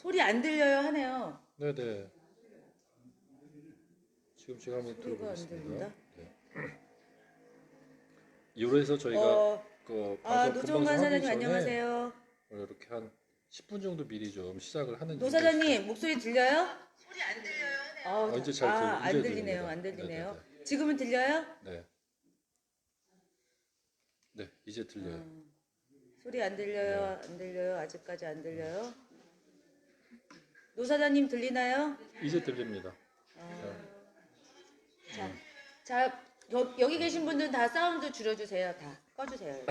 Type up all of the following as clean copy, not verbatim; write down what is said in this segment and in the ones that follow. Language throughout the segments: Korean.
소리 안 들려요 하네요. 네네. 지금 제가 한번 소리가 안 들어보겠습니다. 들린다. 네. 이로해서 저희가 어, 그 아, 방송 노정관 본방송 하기 사장님 전에 안녕하세요. 이렇게 한 10분 정도 미리 좀 시작을 하는 노 이유가 있어요. 사장님 목소리 들려요? 소리 안 들려요 하네요. 이제 잘 들려. 안 이제 들리네요. 들립니다. 안 들리네요. 네네네. 지금은 들려요? 네. 네, 이제 들려요. 소리 안 들려요. 네. 안 들려요. 아직까지 안 들려요. 노 사장님 들리나요? 이제 들립니다. 자, 여기 계신 분들은 다 사운드 줄여주세요. 다 꺼주세요.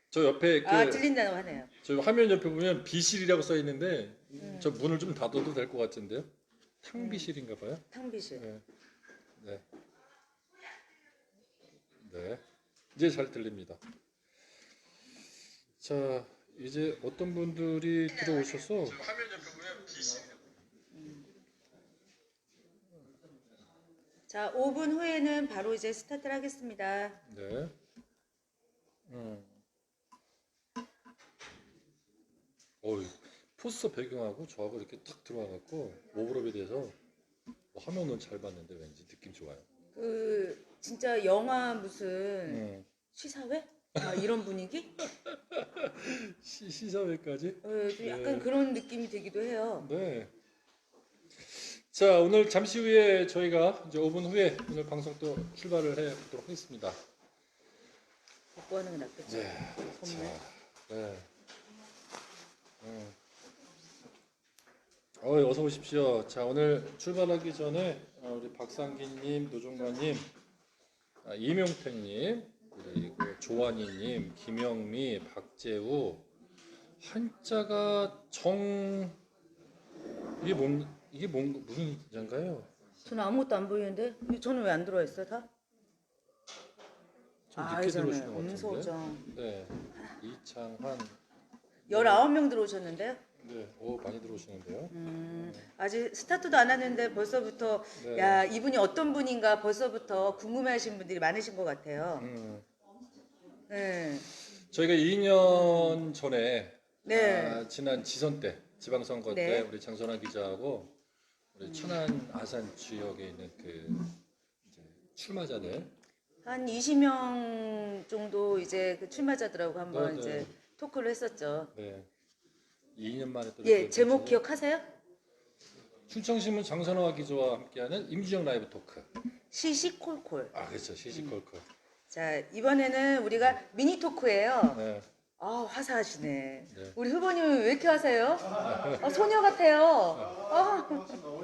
저 옆에 들린다고 하네요. 저 화면 옆에 보면 비실이라고 써 있는데 저 문을 좀 닫아도 될 것 같은데요. 탕비실인가 봐요. 탕비실. 네. 네. 네. 이제 잘 들립니다. 자, 이제 어떤 분들이 들어오셔서 화면 옆에 보면 비실. 자, 5분 후에는 바로 이제 스타트를 하겠습니다. 네. 포스터 배경하고 저하고 이렇게 탁 들어와갖고 오버랩에 대해서 화면은 잘 봤는데 왠지 느낌 좋아요. 진짜 영화 무슨 시사회? 이런 분위기? 시사회까지? 좀 약간 그런 느낌이 들기도 해요. 네. 자, 오늘 잠시 후에 저희가 이제 5분 후에 오늘 방송 또 출발을 해 보도록 하겠습니다. 먹고 하는 게 낫겠죠? 네. 덥네. 네. 어서 오십시오. 자, 오늘 출발하기 전에 우리 박상기님, 노종관님, 이명택님, 그리고 조한이님, 김영미, 박재우, 한자가 이게 무슨 자인가요? 저는 아무것도 안 보이는데? 저는 왜 안 들어와 있어요, 다? 좀 늦게 들어오시는 것 같은데. 음소정. 네. 이창환. 19명 들어오셨는데요? 네. 많이 들어오시는데요. 아직 스타트도 안 하는데 벌써부터 네. 야, 이분이 어떤 분인가 벌써부터 궁금해하시는 분들이 많으신 것 같아요. 네. 저희가 2년 전에 네. 지난 지선 때 지방선거 네. 때 우리 장선아 기자하고 우리 천안 아산 지역에 있는 이제 출마자들 한 20명 정도 이제 그 출마자들하고 한번 네, 이제 토크를 했었죠. 네. 2년 만에 또 예, 이렇게 제목 뵙고 기억하세요? 충청신문 장선아 기자와 함께하는 임주영 라이브 토크. 시시콜콜. 그렇죠. 시시콜콜. 자, 이번에는 우리가 미니 토크예요. 네. 화사하시네. 네. 우리 후보님은 왜 이렇게 하세요? 소녀 같아요.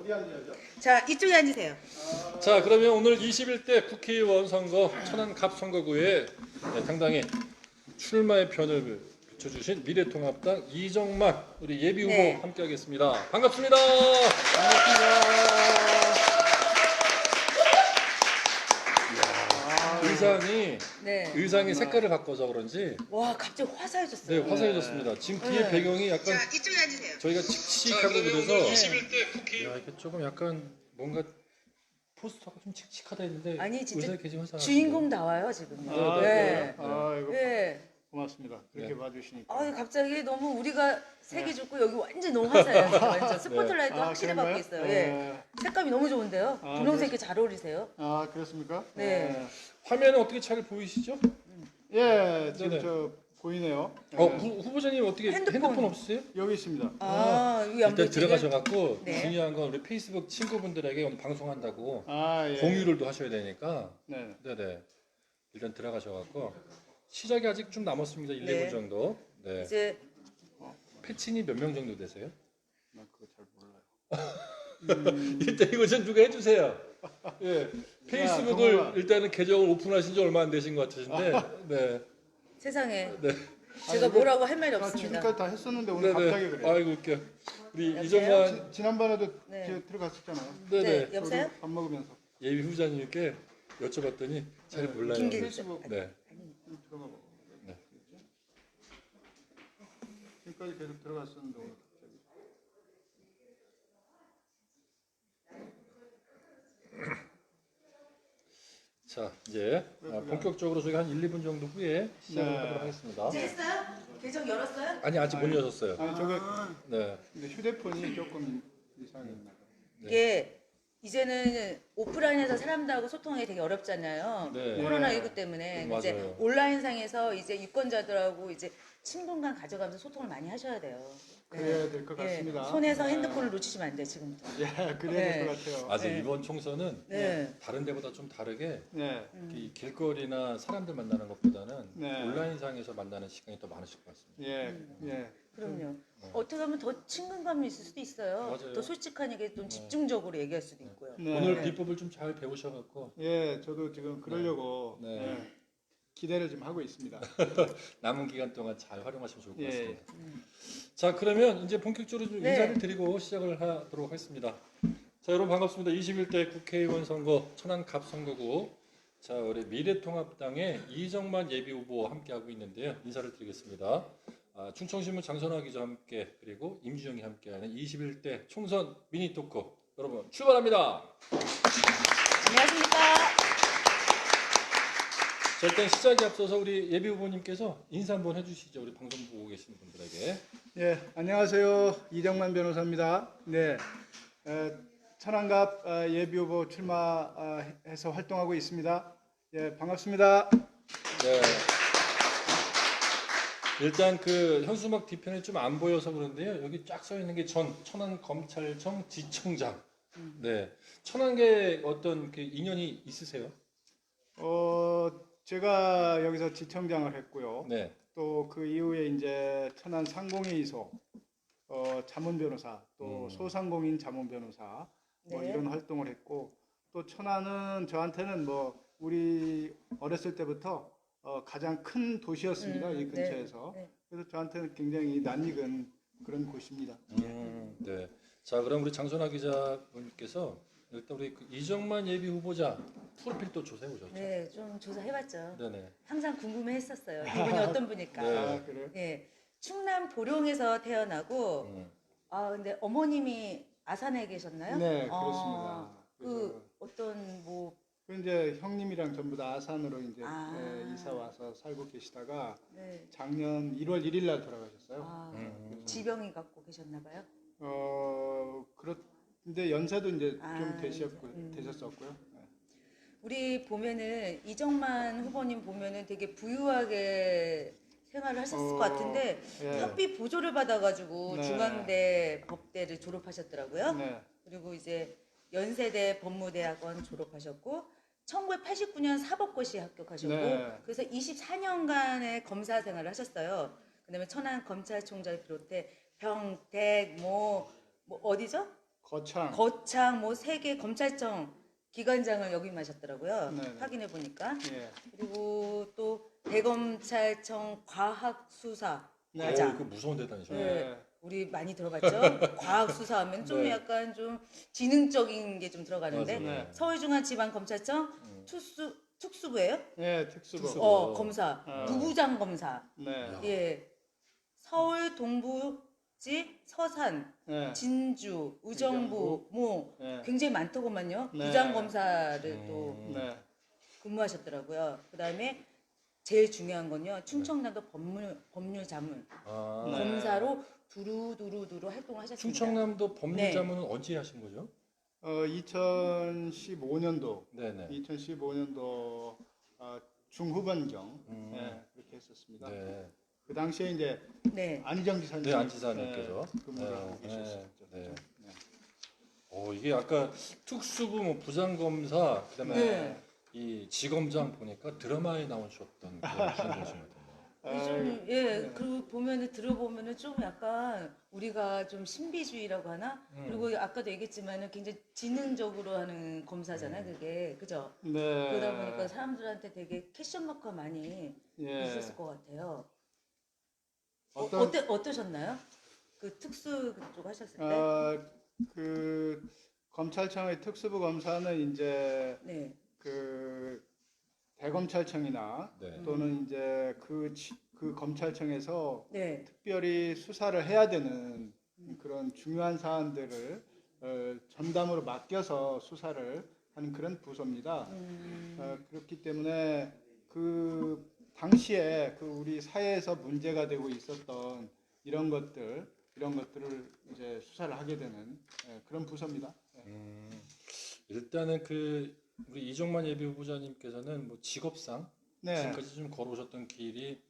어디 앉아야죠? 자, 이쪽에 앉으세요. 자, 그러면 오늘 21대 국회의원 선거 천안 갑 선거구에 당당히 출마의 편을 비춰주신 미래통합당 이정만 우리 예비 후보 네. 함께하겠습니다. 반갑습니다. 네. 의상이 색깔을 바꿔서 그런지 와, 갑자기 화사해졌어요. 네, 화사해졌습니다. 지금 뒤에 네. 배경이 약간 자, 이쪽에 앉으세요. 저희가 칙칙하고 그래서 야, 이게 조금 약간 뭔가 포스터가 좀 칙칙하다 했는데 아니, 진짜 의상이 굉장히 화사하신데. 주인공 나와요, 지금. 네. 아이고 네. 고맙습니다. 그렇게 네. 봐주시니까. 갑자기 너무 우리가 색이 좋고 여기 완전 너무 화사해요. 지금 완전 스포트라이트 확실히 받고 그런가요? 있어요. 예. 색감이 너무 좋은데요. 분홍색이 잘 어울리세요. 그렇습니까? 네. 화면은 어떻게 잘 보이시죠? 예, 지금 네네. 저 보이네요. 후보자님 어떻게 핸드폰 없으세요? 여기 있습니다. 여기 안 일단 보이지? 들어가셔갖고 네. 중요한 건 우리 페이스북 친구분들에게 오늘 방송한다고 예. 공유를 또 하셔야 되니까 네. 네네 일단 들어가셔갖고 시작이 아직 좀 남았습니다. 1, 네. 2분 정도. 네. 이제 패친이 몇 명 정도 되세요? 나 그거 잘 몰라요. 일단 이거 좀 누가 해주세요. 예. 페이스북을 정말. 일단은 계정을 오픈하신 지 얼마 안 되신 것 같으신데 네. 세상에 네. 제가 뭐라고 할 말이 나 없습니다. 지금까지 다 했었는데 오늘 갑자기 그래요. 아이고 웃겨. 우리 여보세요? 이정만 지난번에도 네. 제가 들어갔었잖아요. 네네 네, 여보세요? 저도 밥 먹으면서. 예비 후보자님께 여쭤봤더니 잘 몰라요. 김길- 페이스북 네. 들어가 봐. 네. 지금까지 계속 들어갔었는데 오늘 갑자기. 자 이제 본격적으로 저희가 한 1, 2분 정도 후에 시작을 하도록 하겠습니다. 이제 했어요? 계정 열었어요? 아니 아직 못 여셨어요. 아니 저게 네. 근데 휴대폰이 조금 이상했나 봐요. 이게 이제는 오프라인에서 사람들하고 소통이 되게 어렵잖아요. 네. 코로나19 때문에. 이제 맞아요. 온라인상에서 이제 유권자들하고 이제 친분감 가져가면서 소통을 많이 하셔야 돼요. 그래야 될 것 같습니다. 손에서 핸드폰을 놓치시면 안 돼요, 지금부터. 예, 그래야 될 것 같아요. 맞아요. 네. 이번 총선은 네. 다른 데보다 좀 다르게 네. 이 길거리나 사람들 만나는 것보다는 네. 온라인상에서 만나는 시간이 더 많으실 것 같습니다. 예, 예. 그럼요. 어떻게 하면 더 친근감이 있을 수도 있어요. 맞아요. 더 솔직한 얘기 좀 집중적으로 얘기할 수도 있고요. 네. 오늘 비법을 좀 잘 배우셔갖고 예, 저도 지금 그러려고 네. 예, 기대를 좀 하고 있습니다. 남은 기간 동안 잘 활용하시면 좋을 것 예. 같습니다. 자, 그러면 이제 본격적으로 좀 네. 인사를 드리고 시작을 하도록 하겠습니다. 자, 여러분 반갑습니다. 21대 국회의원 선거 천안 갑선거구. 자, 우리 미래통합당의 이정만 예비후보와 함께하고 있는데요. 인사를 드리겠습니다. 충청신문 장선화 기자와 함께 그리고 임주영이 함께하는 21대 총선 미니 토크. 여러분 출발합니다. 안녕하십니까. 자, 일단 시작에 앞서서 우리 예비 후보님께서 인사 한번 해주시죠. 우리 방송 보고 계시는 분들에게. 예, 안녕하세요. 이정만 변호사입니다. 네, 천안갑 예비후보 출마해서 활동하고 있습니다. 예, 반갑습니다. 네. 일단 그 현수막 뒤편에 좀 안 보여서 그런데요. 여기 쫙 써 있는 게 천안 검찰청 지청장. 네. 천안계 어떤 그 인연이 있으세요? 제가 여기서 지청장을 했고요. 네. 또 그 이후에 이제 천안 상공회의소 자문 변호사, 또 소상공인 자문 변호사 뭐 네. 이런 활동을 했고, 또 천안은 저한테는 뭐 우리 어렸을 때부터 가장 큰 도시였습니다. 이 근처에서. 네. 그래서 저한테는 굉장히 낯익은 그런 곳입니다. 네. 자, 그럼 우리 장선아 기자분께서 일단 우리 그 이정만 예비 후보자 프로필 또 조사해 보셨죠? 네, 좀 조사해봤죠. 네네. 항상 궁금해했었어요. 이분이 어떤 분일까. 네. 아, 그래요? 예, 충남 보령에서 태어나고, 근데 어머님이 아산에 계셨나요? 네, 그렇습니다. 그 어떤 뭐, 그 이제 형님이랑 전부 다 아산으로 이제 아. 이사 와서 살고 계시다가 네. 작년 1월 1일 날 돌아가셨어요. 지병이 갖고 계셨나봐요. 근데 연세도 이제 아, 좀 되셨었고요. 네. 우리 보면은 이정만 후보님 보면은 되게 부유하게 생활을 하셨을 것 같은데 예. 학비 보조를 받아가지고 네. 중앙대 법대를 졸업하셨더라고요. 네. 그리고 이제 연세대 법무대학원 졸업하셨고 1989년 사법고시 합격하셨고 네. 그래서 24년간의 검사 생활을 하셨어요. 그다음에 천안 검찰총장을 비롯해 평택 뭐 어디죠? 거창 뭐 세계 검찰청 기관장을 역임하셨더라고요. 네. 확인해 보니까. 예. 그리고 또 대검찰청 과학수사 네. 과장. 그 무서운 데 다니셨네. 네. 우리 많이 들어봤죠? 과학수사하면 좀 네. 약간 좀 지능적인 게 좀 들어가는데 맞아요. 네. 서울중앙지방검찰청 특수부예요? 예, 특수부. 검사, 아. 부부장 검사. 네. 예. 서울 동부지 서산, 네. 진주, 의정부 뭐 네. 굉장히 많더구만요. 네. 부장 검사를 또 네. 근무하셨더라고요. 그다음에 제일 중요한 건요. 충청남도 법률 자문 아, 네. 검사로 두루두루 활동하셨습니다. 충청남도 네. 법률자문은 언제 하신 거죠? 2015년도 네네. 2015년도 중후반경 그렇게 했었습니다. 네. 그 당시에 이제 네. 안희정 지사님, 네, 안 지사님께서. 근무를 하고 계셨었죠. 네. 이게 아까 특수부 뭐 부장검사 그다음에 네. 이 지검장 보니까 드라마에 나오셨던 그런 주인공이신 것 같아요. 좀, 그 보면은 들어보면은 좀 약간 우리가 좀 신비주의라고 하나? 그리고 아까도 얘기했지만은 굉장히 지능적으로 하는 검사잖아요, 그게. 그죠? 네. 그러다 보니까 사람들한테 되게 캐션 마크가 많이 예. 있었을 것 같아요. 어떤- 어떠셨나요? 그 특수 그쪽 하셨을 때? 그 검찰청의 특수부 검사는 이제 네. 그 대검찰청이나 네. 또는 이제 그 검찰청에서 네. 특별히 수사를 해야 되는 그런 중요한 사안들을 전담으로 맡겨서 수사를 하는 그런 부서입니다. 그렇기 때문에 그 당시에 그 우리 사회에서 문제가 되고 있었던 이런 것들을 이제 수사를 하게 되는 그런 부서입니다. 일단은 그 우리 이정만 예비 후보자님께서는 뭐 직업상 네. 지금까지 좀 걸어오셨던 길이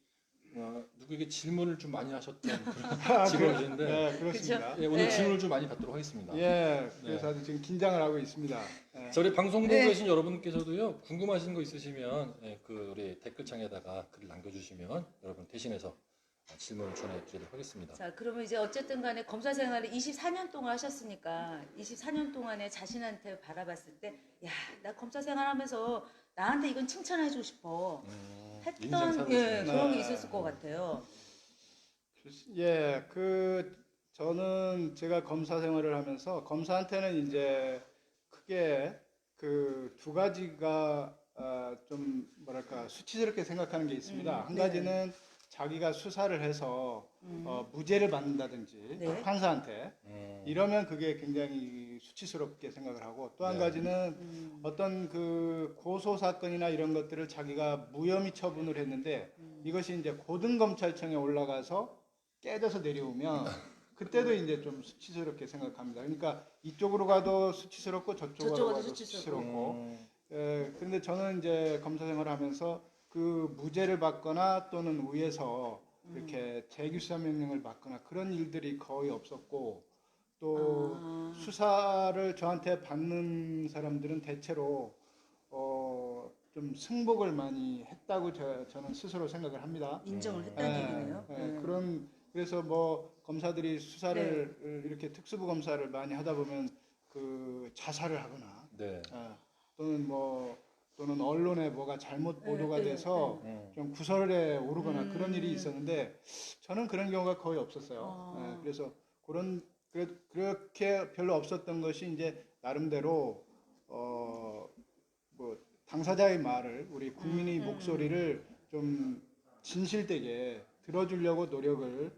누구에게 질문을 좀 많이 하셨던 그런 아, 직업이신데 네, 그렇습니다. 예, 오늘 네. 질문을 좀 많이 받도록 하겠습니다. 예, 그래서 아주 지금 긴장을 하고 있습니다. 예. 저희 방송 보고 네. 계신 여러분께서도요 궁금하신 거 있으시면 그 우리 댓글창에다가 글을 남겨주시면 여러분 대신해서 질문을 전해드리도록 하겠습니다. 자, 그러면 이제 어쨌든 간에 검사 생활을 24년 동안 하셨으니까 24년 동안에 자신한테 바라봤을 때, 야, 나 검사 생활하면서 나한테 이건 칭찬해주고 싶어. 인생 했던 살아보시면서. 그런 게 네. 있었을 것 같아요. 예, 저는 제가 검사 생활을 하면서 검사한테는 이제 크게 그 두 가지가 좀 뭐랄까 수치스럽게 생각하는 게 있습니다. 한 네. 가지는 자기가 수사를 해서 무죄를 받는다든지 네. 판사한테 이러면 그게 굉장히 수치스럽게 생각을 하고 또 한 네. 가지는 어떤 그 고소 사건이나 이런 것들을 자기가 무혐의 처분을 했는데 이것이 이제 고등검찰청에 올라가서 깨져서 내려오면 그때도 이제 좀 수치스럽게 생각합니다. 그러니까 이쪽으로 가도 수치스럽고 저쪽으로 저쪽으로 가도 수치스럽고. 수치스럽고. 그런데 저는 이제 검사 생활을 하면서 그 무죄를 받거나 또는 위에서 이렇게 재규사 명령을 받거나 그런 일들이 거의 없었고 또 수사를 저한테 받는 사람들은 대체로 좀 승복을 많이 했다고 저는 스스로 생각을 합니다. 인정을 했다는 얘기네요. 그래서 뭐 검사들이 수사를 이렇게 특수부 검사를 많이 하다 보면 그 자살을 하거나 네. 또는 언론에 뭐가 잘못 보도가 네, 돼서 좀 구설에 오르거나 그런 일이 있었는데 저는 그런 경우가 거의 없었어요. 그래서 그렇게 별로 없었던 것이 이제 나름대로 뭐 당사자의 말을 우리 국민의 목소리를 좀 진실되게 들어주려고 노력을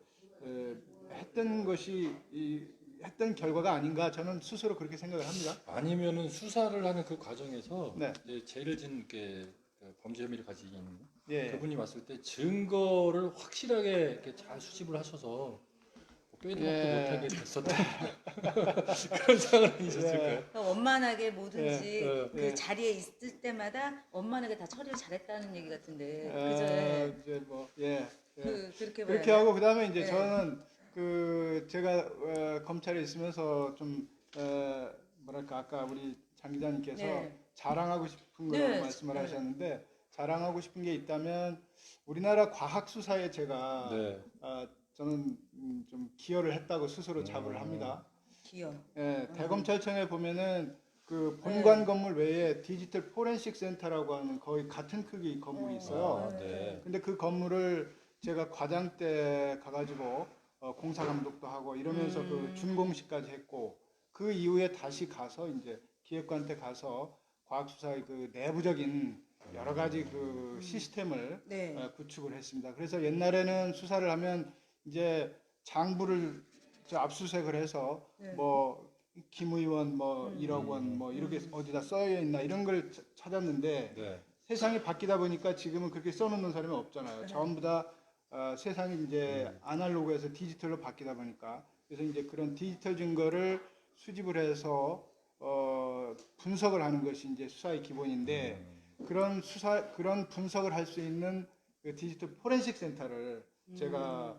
했던 결과가 아닌가 저는 스스로 그렇게 생각을 합니다. 아니면은 수사를 하는 그 과정에서 네. 이제 죄를 짓는 범죄 혐의를 가진 예. 그분이 왔을 때 증거를 확실하게 이렇게 잘 수집을 하셔서 뭐 빼도 박도 예. 못하게 됐었던 그런 상황이 있었을까요? 그러니까 원만하게 뭐든지 예, 그 예. 자리에 있을 때마다 원만하게 다 처리를 잘했다는 얘기 같은데, 이제 뭐 예. 그렇게 그렇게 봐야 하고 그다음에 이제 네. 저는 제가 검찰에 있으면서 좀 뭐랄까 아까 우리 장 기자님께서 네. 자랑하고 싶은 걸 네. 말씀을 네. 하셨는데 자랑하고 싶은 게 있다면 우리나라 과학 수사에 제가 네. 저는 좀 기여를 했다고 스스로 자부를 합니다. 기여. 예, 대검찰청에 보면은 그 본관 건물 외에 디지털 포렌식 센터라고 하는 거의 같은 크기 건물이 있어요. 아, 네. 근데 그 건물을 제가 과장 때 가가지고 공사 감독도 하고 이러면서 그 준공식까지 했고 그 이후에 다시 가서 이제 기획관한테 가서 과학수사의 그 내부적인 여러 가지 그 시스템을 네. 구축을 했습니다. 그래서 옛날에는 수사를 하면 이제 장부를 압수수색을 해서 네. 뭐 김 의원 뭐 1억 원 뭐 이렇게 어디다 써여 있나 이런 걸 찾았는데 네. 세상이 바뀌다 보니까 지금은 그렇게 써놓는 사람이 없잖아요. 전부 다 세상이 이제 아날로그에서 디지털로 바뀌다 보니까 그래서 이제 그런 디지털 증거를 수집을 해서 분석을 하는 것이 이제 수사의 기본인데 그런 분석을 할 수 있는 그 디지털 포렌식 센터를 제가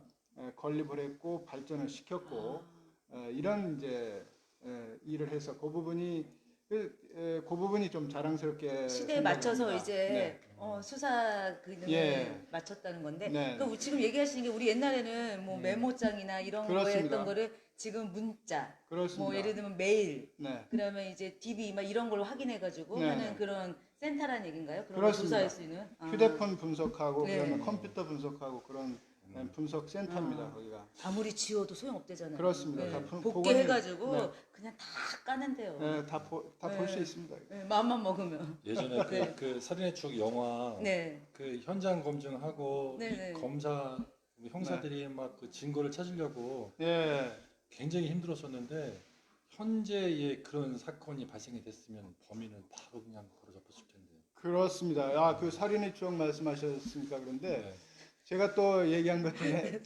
건립을 했고 발전을 시켰고 이런 이제 일을 해서 그 부분이 좀 자랑스럽게 시대에 생각을 맞춰서 합니다. 이제 네. 수사 기능을 예. 맞췄다는 건데, 네. 그러니까 지금 얘기하시는 게 우리 옛날에는 뭐 메모장이나 이런 거에 그렇습니다. 했던 거를 지금 문자, 그렇습니다. 뭐 예를 들면 메일, 네. 그러면 이제 DB 막 이런 걸 확인해가지고 네. 하는 그런 센터라는 얘기인가요? 그런 걸 그렇습니다. 조사할 수 있는? 휴대폰 분석하고 네. 그다음에 컴퓨터 분석하고 그런 분석 센터입니다. 거기가. 아무리 지워도 소용없대잖아요. 그렇습니다. 다 복귀해가지고 네. 그냥 다 까는데요. 네, 다 볼 수 있습니다. 네, 마음만 먹으면. 예전에 그 살인의 추억 영화 네. 그 현장 검증하고 네, 네. 이 검사 형사들이 막 그 증거를 찾으려고 예. 굉장히 힘들었었는데 현재의 그런 사건이 발생이 됐으면 범인은 바로 그냥 바로 잡혔을 텐데. 그렇습니다. 아, 그 살인의 추억 말씀하셨으니까 그런데 네. 제가 또 얘기한 것 중에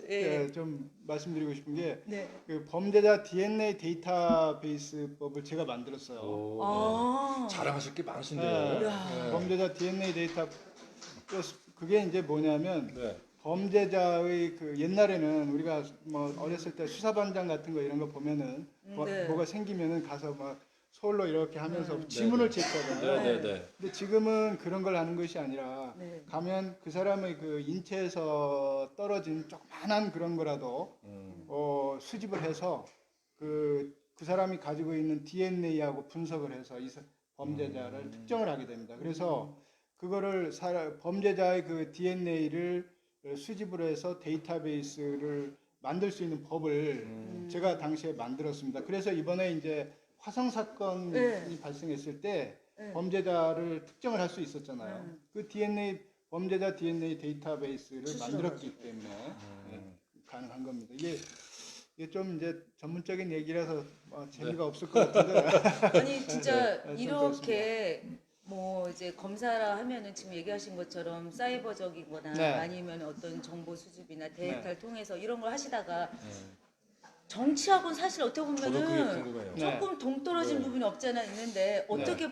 예. 좀 말씀드리고 싶은 게 네. 그 범죄자 DNA 데이터베이스법을 제가 만들었어요. 오, 아. 네. 자랑하실 게 많으신데요. 네. 야. 범죄자 DNA 데이터 그게 이제 뭐냐면 네. 범죄자의 그 옛날에는 우리가 뭐 어렸을 때 수사반장 같은 거 이런 거 보면은 네. 뭐가 생기면은 가서 막 서울로 이렇게 하면서 네. 지문을 네. 체크하잖아요. 네네네. 근데 지금은 그런 걸 하는 것이 아니라 네. 가면 그 사람의 그 인체에서 떨어진 조그만한 그런 거라도 수집을 해서 그 사람이 가지고 있는 DNA하고 분석을 해서 이 범죄자를 특정을 하게 됩니다. 그래서 그거를 범죄자의 그 DNA를 수집을 해서 데이터베이스를 만들 수 있는 법을 제가 당시에 만들었습니다. 그래서 이번에 이제 화성 사건이 네. 발생했을 때 네. 범죄자를 특정을 할 수 있었잖아요. 그 범죄자 DNA 데이터베이스를 추출을 만들었기 때문에 가능한 겁니다. 이게 좀 이제 전문적인 얘기라서 재미가 없을 것 같은데. 아니 진짜 네, 좀 이렇게 뭐 이제 검사라 하면은 지금 얘기하신 것처럼 사이버적이거나 네. 아니면 어떤 정보 수집이나 데이터를 네. 통해서 이런 걸 하시다가 정치하고는 사실 어떻게 저도 그게 보면은 궁금해요. 네. 조금 동떨어진 네. 부분이 없잖아 있는데 어떻게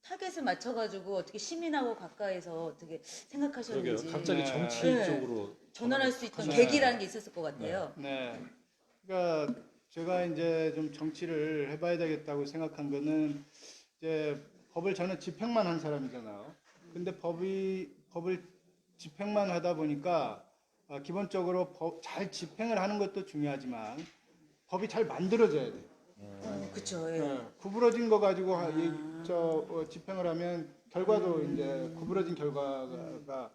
타겟을 맞춰가지고 어떻게 시민하고 가까이서 어떻게 그러게요. 생각하셨는지 갑자기 네. 정치 네. 쪽으로 전환할 수 있던 네. 계기라는 게 있었을 것 같아요. 네. 그러니까 제가 이제 좀 정치를 해봐야 되겠다고 생각한 거는 이제 법을 저는 집행만 한 사람이잖아요. 근데 법을 집행만 하다 보니까 기본적으로 잘 집행을 하는 것도 중요하지만 법이 잘 만들어져야 돼요. 그쵸. 예. 네, 구부러진 거 가지고 집행을 하면 결과도 이제 구부러진 결과가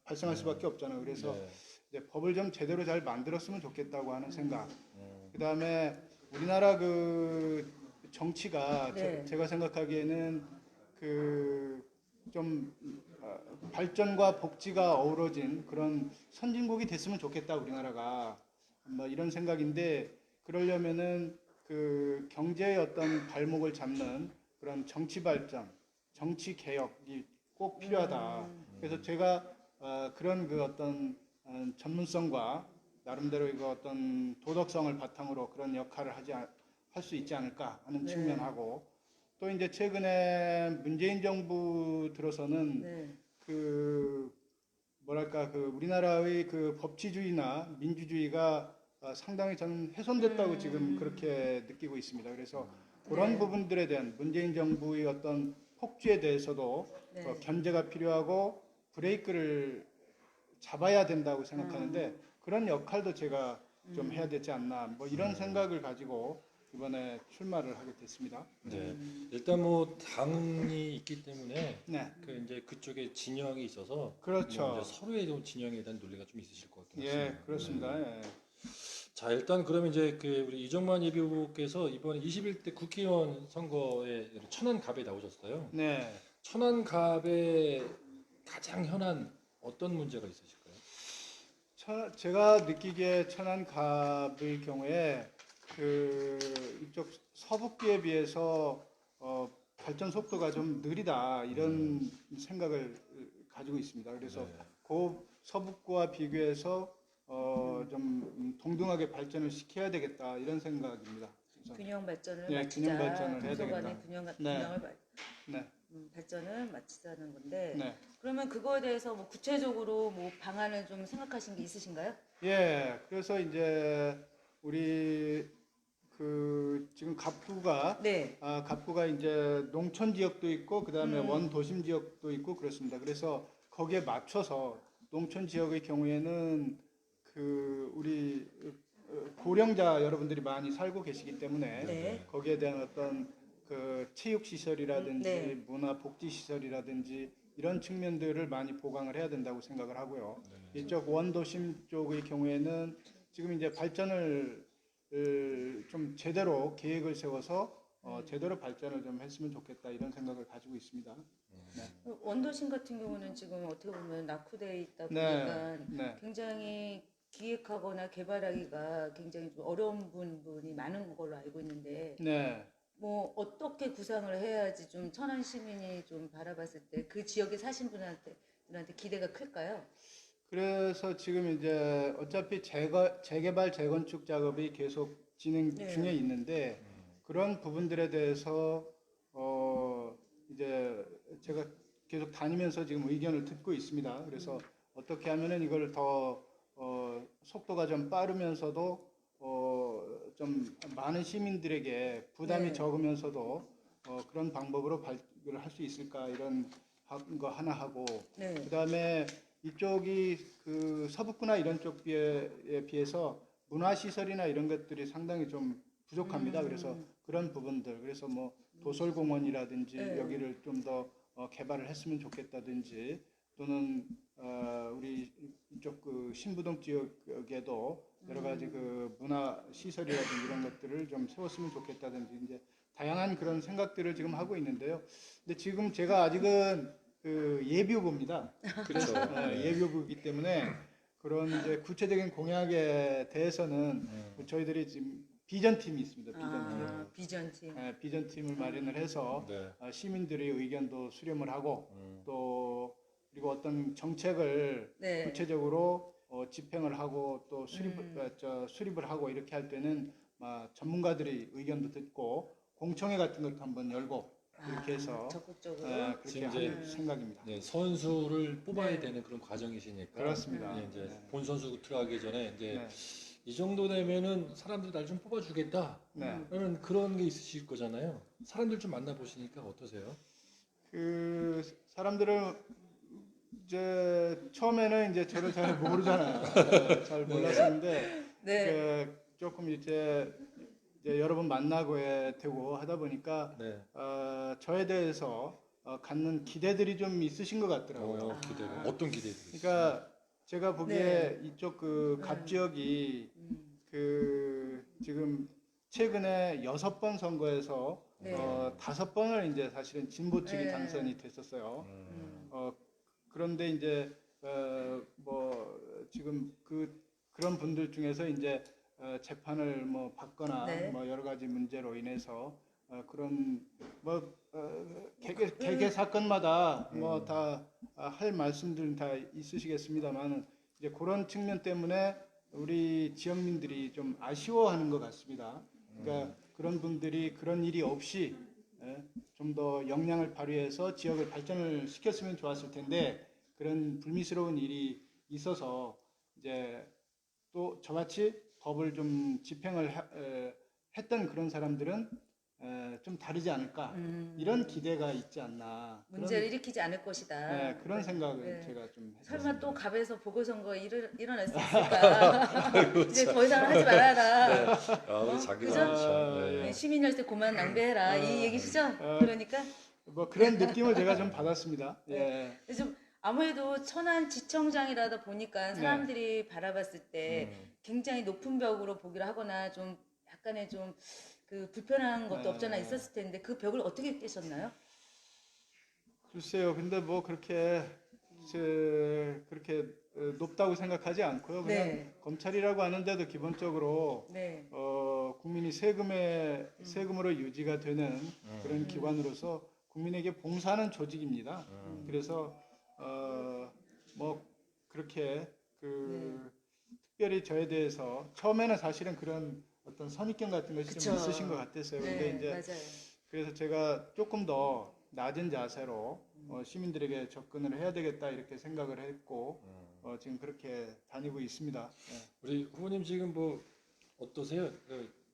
발생할 수밖에 없잖아요. 그래서 네. 이제 법을 좀 제대로 잘 만들었으면 좋겠다고 하는 생각. 그다음에 우리나라 그 정치가 네. 제가 생각하기에는 그 좀 발전과 복지가 어우러진 그런 선진국이 됐으면 좋겠다 우리나라가 뭐 이런 생각인데 그러려면은 그 경제의 어떤 발목을 잡는 그런 정치 발전, 정치 개혁이 꼭 필요하다. 그래서 제가 그런 그 어떤 전문성과 나름대로 이거 어떤 도덕성을 바탕으로 그런 역할을 할 수 있지 않을까 하는 네. 측면하고 또 이제 최근에 문재인 정부 들어서는 네. 그 뭐랄까 그 우리나라의 그 법치주의나 민주주의가 상당히 저는 훼손됐다고 지금 그렇게 느끼고 있습니다. 그래서 그런 네. 부분들에 대한 문재인 정부의 어떤 폭주에 대해서도 네. 견제가 필요하고 브레이크를 잡아야 된다고 생각하는데 그런 역할도 제가 좀 해야 되지 않나 뭐 이런 생각을 가지고 이번에 출마를 하게 됐습니다. 네. 일단 뭐 당이 있기 때문에 네, 그 이제 그쪽에 진영이 있어서 그렇죠. 뭐 이제 서로의 좀 진영에 대한 논리가 좀 있으실 것 같긴 예, 합니다. 그렇습니다. 예. 자, 일단 그러면 이제 그 우리 이정만 예비 후보께서 이번 21대 국회의원 선거에 천안갑에 나오셨어요. 네. 천안갑에 가장 현안 어떤 문제가 있으실까요? 제가 느끼기에 천안갑의 경우에 그 이쪽 서북부에 비해서 발전 속도가 좀 느리다 이런 생각을 가지고 있습니다. 그래서 네. 그 서북부와 비교해서 좀 동등하게 발전을 시켜야 되겠다 이런 생각입니다. 그래서 균형 발전을 네, 맞추자. 균형 발전을 해야 동서간의 되겠다. 균형을 네, 발전을 맞추자는 건데 네. 그러면 그거에 대해서 뭐 구체적으로 뭐 방안을 좀 생각하신 게 있으신가요? 예, 그래서 이제 우리 그 지금 갑구가 네. 갑구가 이제 농촌 지역도 있고 그다음에 원도심 지역도 있고 그렇습니다. 그래서 거기에 맞춰서 농촌 지역의 경우에는 그 우리 고령자 여러분들이 많이 살고 계시기 때문에 네. 거기에 대한 어떤 그 체육 시설이라든지 네. 문화 복지 시설이라든지 이런 측면들을 많이 보강을 해야 된다고 생각을 하고요. 이쪽 원도심 쪽의 경우에는 지금 이제 발전을 좀 제대로 계획을 세워서 제대로 발전을 좀 했으면 좋겠다 이런 생각을 가지고 있습니다. 원도심 같은 경우는 지금 어떻게 보면 낙후돼 있다 네, 보니까 네, 굉장히 기획하거나 개발하기가 굉장히 좀 어려운 부분이 많은 걸로 알고 있는데 네. 뭐 어떻게 구상을 해야지 좀 천안 시민이 좀 바라봤을 때 그 지역에 사신 분한테 기대가 클까요? 그래서 지금 이제 어차피 재개발 재건축 작업이 계속 진행 네. 중에 있는데 그런 부분들에 대해서 이제 제가 계속 다니면서 지금 의견을 듣고 있습니다. 그래서 어떻게 하면은 이걸 더 속도가 좀 빠르면서도 좀 많은 시민들에게 부담이 네. 적으면서도 그런 방법으로 발굴을 할 수 있을까 이런 거 하나 하고 네. 그다음에 이쪽이 그 서북구나 이런 쪽에 비해서 문화시설이나 이런 것들이 상당히 좀 부족합니다. 그래서 그런 부분들, 그래서 뭐 도솔공원이라든지 네. 여기를 좀 더 개발을 했으면 좋겠다든지 또는 우리 이쪽 그 신부동 지역에도 여러 가지 그 문화시설이라든지 이런 것들을 좀 세웠으면 좋겠다든지 이제 다양한 그런 생각들을 지금 하고 있는데요. 근데 지금 제가 아직은 그 예비 후보입니다. 그렇죠. 예비 후보이기 때문에 그런 이제 구체적인 공약에 대해서는 저희들이 지금 비전 팀이 있습니다. 비전팀. 비전 팀을 마련을 해서 네. 시민들의 의견도 수렴을 하고 또 그리고 어떤 정책을 네. 구체적으로 집행을 하고 또 수립을 하고 이렇게 할 때는 전문가들의 의견도 듣고 공청회 같은 것도 한번 열고 이렇게 해서 적극적으로. 그렇게 지금 할 이제 생각입니다. 네, 선수를 뽑아야 네. 되는 그런 과정이시니까. 그렇습니다. 네, 이제 네. 본 선수 들어가기 전에 이제 네. 이 정도 되면은 사람들이 날 좀 뽑아주겠다. 네. 라는 그런 게 있으실 거잖아요. 사람들 좀 만나보시니까 어떠세요? 그 사람들은 이제 처음에는 이제 저를 잘 모르잖아요. 잘 몰랐었는데 네. 조금 이제 여러 번 만나고 되고 하다 보니까 네. 저에 대해서 갖는 기대들이 좀 있으신 것 같더라고요. 기대가 어떤 기대들이 그러니까 제가 보기에 네. 이쪽 그 갑 지역이 그 지금 최근에 6번 선거에서 네. 5번을 이제 사실은 진보 측이 네. 당선이 됐었어요. 그런데 이제 뭐 지금 그런 분들 중에서 이제 재판을 뭐 받거나 네. 뭐 여러 가지 문제로 인해서 그런 뭐 개개 사건마다 뭐 다 할 말씀들은 다 있으시겠습니다만 이제 그런 측면 때문에 우리 지역민들이 좀 아쉬워하는 것 같습니다. 그러니까 그런 분들이 그런 일이 없이 좀 더 역량을 발휘해서 지역을 발전을 시켰으면 좋았을 텐데 그런 불미스러운 일이 있어서 이제 또 저같이 법을 좀 집행을 했던 그런 사람들은 좀 다르지 않을까 이런 기대가 있지 않나 문제를 일으키지 않을 것이다. 그런 생각을 네. 제가 좀 설마 또 갑에서 보궐선거 일어날 수 있을까? 이제 더 이상 하지 말아라. 우리 자기가 그죠? 그렇죠. 예. 네, 시민 열세 그만 낭비해라 이 얘기시죠? 그러니까 뭐 그런 느낌을 제가 좀 받았습니다. 예. 좀 아무래도 천안 지청장이라다 보니까 사람들이 바라봤을 때 굉장히 높은 벽으로 보기를 하거나 좀 약간의 좀 그 불편한 것도 없잖아 있었을 텐데 그 벽을 어떻게 깨셨나요? 글쎄요. 근데 뭐 그렇게 높다고 생각하지 않고요. 그냥 네. 검찰이라고 하는데도 기본적으로 네. 국민이 세금으로 유지가 되는 그런 기관으로서 국민에게 봉사하는 조직입니다. 그래서 뭐 그렇게 특별히 저에 대해서 처음에는 사실은 그런 어떤 선입견 같은 것이 그쵸. 좀 있으신 것 같았어요. 근데 이제 맞아요. 그래서 제가 조금 더 낮은 자세로 시민들에게 접근을 해야 되겠다 이렇게 생각을 했고 지금 그렇게 다니고 있습니다. 우리 후보님 지금 뭐 어떠세요?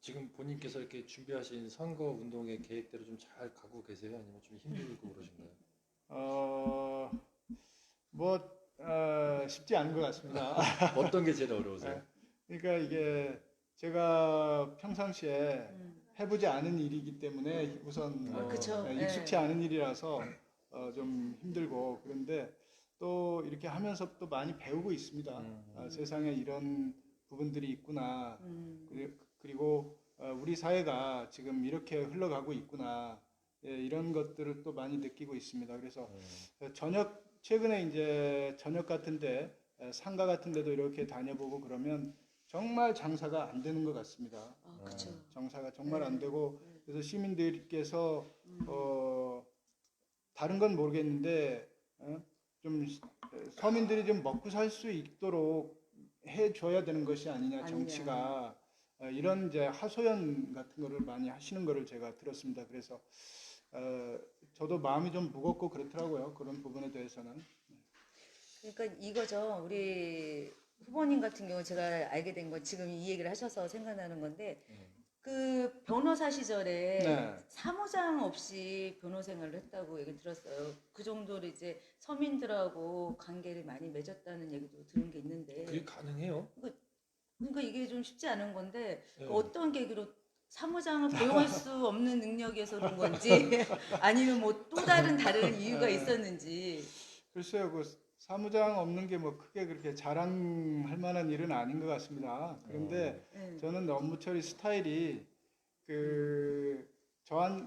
지금 본인께서 이렇게 준비하신 선거 운동의 계획대로 좀 잘 가고 계세요? 아니면 좀 힘들고 그러신가요? 쉽지 않은 것 같습니다. 어떤 게 제일 어려우세요? 그러니까 이게 제가 평상시에 해보지 않은 일이기 때문에 우선 그쵸. 익숙치 않은 일이라서 좀 힘들고 그런데 또 이렇게 하면서 또 많이 배우고 있습니다. 세상에 이런 부분들이 있구나. 그리고 우리 사회가 지금 이렇게 흘러가고 있구나. 이런 것들을 또 많이 느끼고 있습니다. 그래서 최근에 이제 저녁 같은데 상가 같은 데도 이렇게 다녀보고 그러면 정말 장사가 안 되는 것 같습니다. 그렇죠. 장사가 정말 네. 안 되고 그래서 시민들께서 다른 건 모르겠는데 좀 서민들이 좀 먹고 살 수 있도록 해줘야 되는 것이 아니냐 정치가 이런 이제 하소연 같은 거를 많이 하시는 거를 제가 들었습니다. 그래서 저도 마음이 좀 무겁고 그렇더라고요. 그런 부분에 대해서는. 그러니까 이거죠. 우리 후보님 같은 경우 제가 알게 된 건 지금 이 얘기를 하셔서 생각나는 건데 그 변호사 시절에 네. 사무장 없이 변호 생활을 했다고 얘기 들었어요. 그 정도로 이제 서민들하고 관계를 많이 맺었다는 얘기도 들은 게 있는데 그게 가능해요? 그러니까 이게 좀 쉽지 않은 건데 네. 어떤 계기로 사무장을 고용할 수 없는 능력에서 그런 건지 아니면 뭐 또 다른 이유가 있었는지. 글쎄요, 그 사무장 없는 게 뭐 크게 그렇게 자랑할 만한 일은 아닌 것 같습니다. 그런데 네. 저는 업무 처리 스타일이 그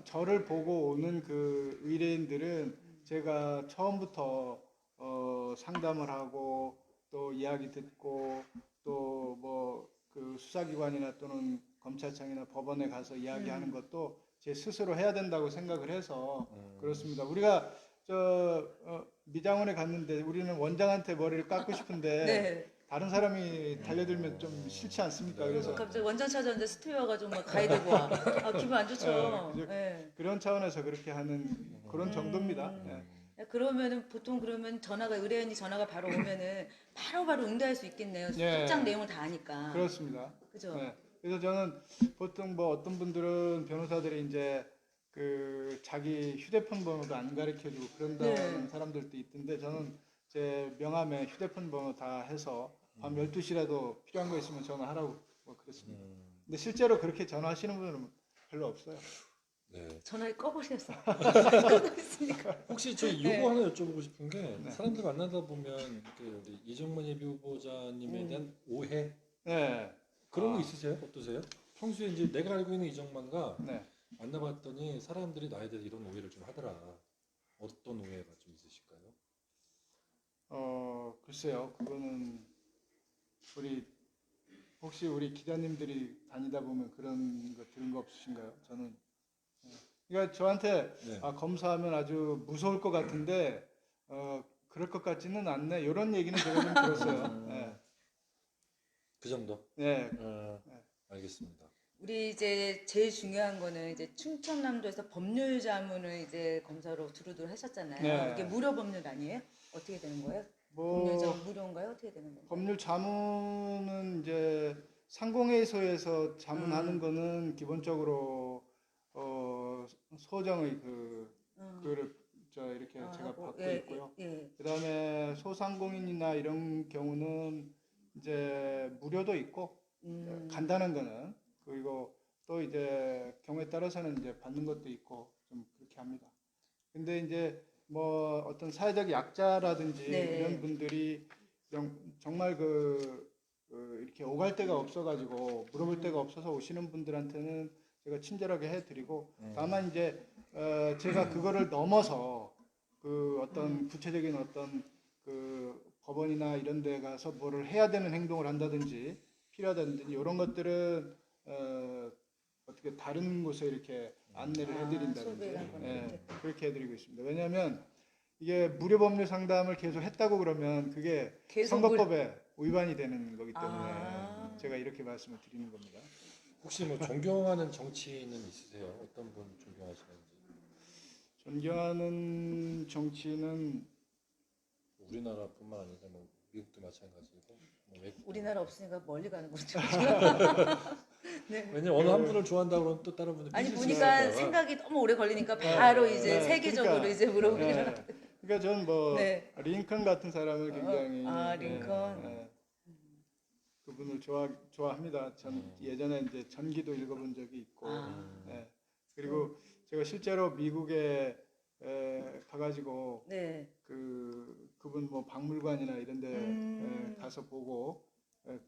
저를 보고 오는 그 의뢰인들은 제가 처음부터 상담을 하고 또 이야기 듣고 또 뭐 그 수사기관이나 또는 검찰청이나 법원에 가서 이야기하는 것도 제 스스로 해야 된다고 생각을 해서 그렇습니다. 우리가 미장원에 갔는데 우리는 원장한테 머리를 깎고 싶은데 네. 다른 사람이 달려들면 좀 싫지 않습니까? 그래서 갑자기 원장 찾았는데 스튜어가지고 막 가야 되고 와. 기분 안 좋죠. 네, 네. 그런 차원에서 그렇게 하는 그런 정도입니다. 네. 그러면은 보통 그러면 의뢰인이 전화가 바로 오면은 바로 응대할 수 있겠네요. 예. 소장 내용을 다 아니까. 그렇습니다. 그죠? 네. 그래서 저는 보통 뭐 어떤 분들은 변호사들이 이제 그 자기 휴대폰 번호도 안 가르쳐주고 그런다는 네. 사람들도 있던데 저는 제 명함에 휴대폰 번호 다 해서 밤 12시라도 필요한 거 있으면 전화하라고 뭐 그랬습니다. 근데 실제로 그렇게 전화하시는 분들은 별로 없어요. 네. 전화를 꺼버렸어. 끄고 있으니까. 혹시 저 요거 네. 하나 여쭤보고 싶은 게 네. 사람들 만나다 보면 그 우리 이정만 예비 후보자님에 대한 오해 네. 그런 거 있으세요? 어떠세요? 평소에 이제 내가 알고 있는 이정만과 네. 만나봤더니 사람들이 나에 대해서 이런 오해를 좀 하더라. 어떤 오해가 좀 있으실까요? 글쎄요. 그거는 혹시 우리 기자님들이 다니다 보면 그런 거 들은 거 없으신가요? 저는 그러니까 저한테 네. 검사하면 아주 무서울 것 같은데 그럴 것 같지는 않네. 이런 얘기는 제가 좀 들었어요. 네. 그 정도? 네. 알겠습니다. 우리 이제 제일 중요한 거는 이제 충청남도에서 법률 자문을 이제 검사로 두루두루 하셨잖아요. 네. 이게 무료 법률 아니에요? 어떻게 되는 거예요? 뭐 법률 자문 무료인가요? 어떻게 되는 건가요? 법률 자문은 이제 상공회의소에서 자문하는 거는 기본적으로 소정의 그를 이렇게 제가 하고, 받고 예, 있고요. 예. 그다음에 소상공인이나 이런 경우는 이제 무료도 있고 간단한 거는 그리고 또 이제 경우에 따라서는 이제 받는 것도 있고 좀 그렇게 합니다. 근데 이제 뭐 어떤 사회적 약자라든지 네. 이런 분들이 정말 이렇게 오갈 데가 없어가지고 물어볼 데가 없어서 오시는 분들한테는 제가 친절하게 해드리고 다만 이제 제가 그거를 넘어서 그 어떤 구체적인 어떤 그 법원이나 이런 데 가서 뭐를 해야 되는 행동을 한다든지 필요하다든지 이런 것들은 어떻게 다른 곳에 이렇게 안내를 해드린다든지 소개를 하거나 이렇게. 그렇게 해드리고 있습니다. 왜냐하면 이게 무료 법률 상담을 계속 했다고 그러면 그게 계속 선거법에 위반이 되는 거기 때문에 아. 제가 이렇게 말씀을 드리는 겁니다. 혹시 뭐 존경하는 정치인은 있으세요? 어떤 분 존경하시는지? 존경하는 정치인은 우리나라뿐만 아니라 뭐 미국도 마찬가지고 뭐 외국도 우리나라 없으니까 멀리 가는 거죠. 네. 왜냐면 어느 한 분을 좋아한다고 그러면 또 다른 분을 아니 삐질 수 보니까 있을까 봐. 생각이 너무 오래 걸리니까 바로 이제 네, 세계적으로 그러니까, 이제 물어보기로. 그러니까 저는 뭐 네. 링컨 같은 사람을 굉장히 링컨. 그분을 좋아합니다. 예전에 이제 전기도 읽어본 적이 있고 그리고 제가 실제로 미국에 가가지고 네. 그분 뭐 박물관이나 이런 데 가서 보고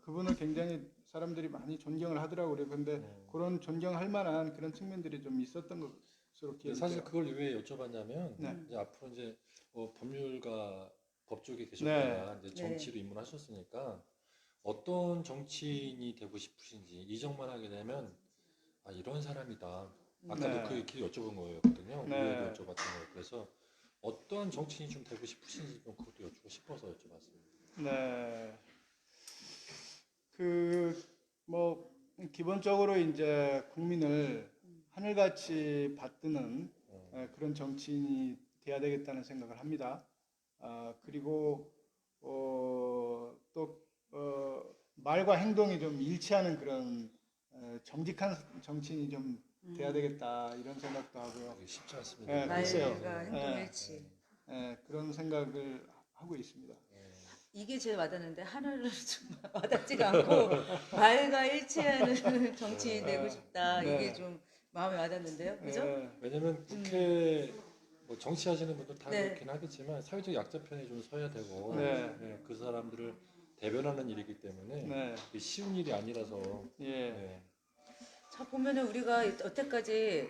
그분을 굉장히 사람들이 많이 존경을 하더라고요. 근데 그런 존경할 만한 그런 측면들이 좀 있었던 것으로 기억돼요. 사실 그걸 왜 여쭤봤냐면 네. 이제 앞으로 이제 뭐 법률가 법조계 계셨다가 이제 네. 정치로 입문하셨으니까 어떤 정치인이 되고 싶으신지 이정만 하게 되면 아 이런 사람이다. 아까도 네. 그 길 여쭤본 거였거든요. 네. 의외로 여쭤봤던 거예요. 그래서 어떤 정치인이 좀 되고 싶으신지 좀 그것도 여쭙고 싶어서 여쭤봤습니다. 네. 뭐 기본적으로 이제 국민을 하늘같이 받드는 그런 정치인이 돼야 되겠다는 생각을 합니다. 그리고 또 말과 행동이 좀 일치하는 그런 정직한 정치인이 좀 돼야 되겠다 이런 생각도 하고요. 그게 쉽지 않습니다. 네, 글쎄요. 말과 행동일치. 그런 생각을 하고 있습니다. 이게 제일 와닿는데 하나를 좀 와닿지가 않고 말과 일치하는 정치인 되고 싶다. 네. 이게 좀 마음에 와닿는데요, 그죠? 왜냐면 국회 뭐 정치하시는 분들 다 네. 그렇긴 하겠지만 사회적 약자 편에 좀 서야 되고 네. 그 사람들을 대변하는 일이기 때문에 네. 이게 쉬운 일이 아니라서 예. 네. 자, 보면은 우리가 여태까지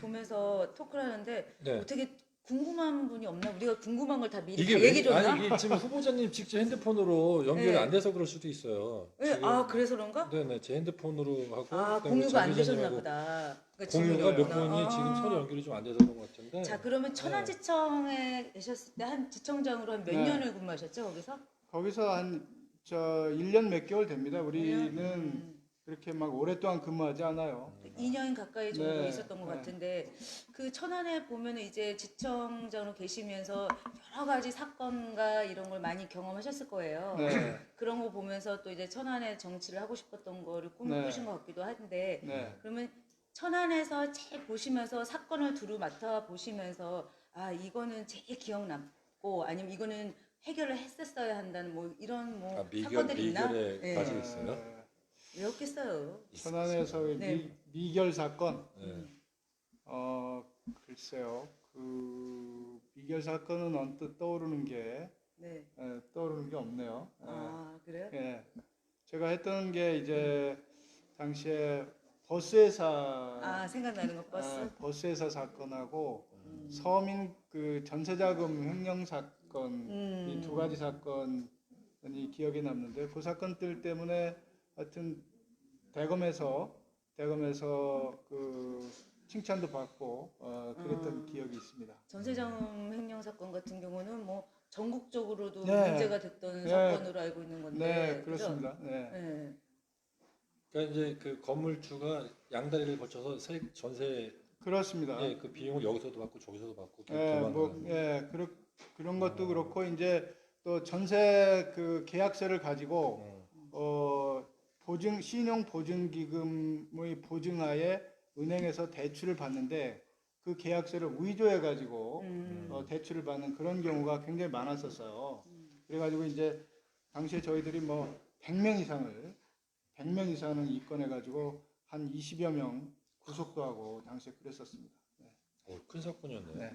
보면서 토크를 하는데 네. 어떻게 궁금한 분이 없나? 우리가 궁금한 걸 다 미리 이게 다 얘기해 줬나? 아니 이게 지금 후보자님 직접 핸드폰으로 연결이 네. 안 돼서 그럴 수도 있어요. 네, 지금, 그래서 그런가? 네네 제 핸드폰으로 하고 아, 그다음에 공유가 안 장 되셨나 기자님하고 보다. 그러니까 공유가 질문이 몇 없구나. 번이 아. 지금 서로 연결이 좀 안 돼서 그런 것 같은데. 자, 그러면 천안지청에 계셨을 때 한 지청장으로 한 몇 네. 년을 근무하셨죠, 거기서? 거기서 한 1년 몇 개월 됩니다. 우리는 1년? 그렇게 막 오랫동안 근무하지 않아요. 2년 가까이 정도 네, 있었던 것 네. 같은데 그 천안에 보면은 이제 지청장으로 계시면서 여러 가지 사건과 이런 걸 많이 경험하셨을 거예요. 네. 그런 거 보면서 또 이제 천안에 정치를 하고 싶었던 거를 꿈을 네. 꾸신 것 같기도 한데 네. 그러면 천안에서 제일 보시면서 사건을 두루 맡아 보시면서 아 이거는 제일 기억 남고 아니면 이거는 해결을 했었어야 한다는 뭐 이런 뭐 사건들이 있나? 미결에 네. 가지고 있어요. 왜 없겠어요? 천안에서의 네. 미결 사건. 네. 글쎄요. 그 미결 사건은 언뜻 떠오르는 게 네. 없네요. 아 그래요? 예. 제가 했던 게 이제 당시에 버스회사 아 생각나는 거 버스? 버스회사 사건하고 서민 그 전세자금 횡령 사건 이 두 가지 사건이 기억에 남는데 그 사건들 때문에 하여튼 대검에서 그 칭찬도 받고 그랬던 기억이 있습니다. 전세자금 횡령 사건 같은 경우는 뭐 전국적으로도 네. 문제가 됐던 네. 사건으로 알고 있는 건데. 네, 그죠? 그렇습니다. 네. 네. 그러니까 이제 그 건물주가 양다리를 거쳐서 전세 그렇습니다. 그 비용을 여기서도 받고 저기서도 받고 예, 그런 것도 그렇고 이제 또 전세 그 계약서를 가지고 신용 보증 기금의 보증하에 은행에서 대출을 받는데 그 계약서를 위조해 가지고 대출을 받는 그런 경우가 굉장히 많았었어요. 그래 가지고 이제 당시에 저희들이 뭐 100명 이상을 입건해 가지고 한 20여 명 구속도 하고 당시에 그랬었습니다. 네. 큰 사건이었네요. 네.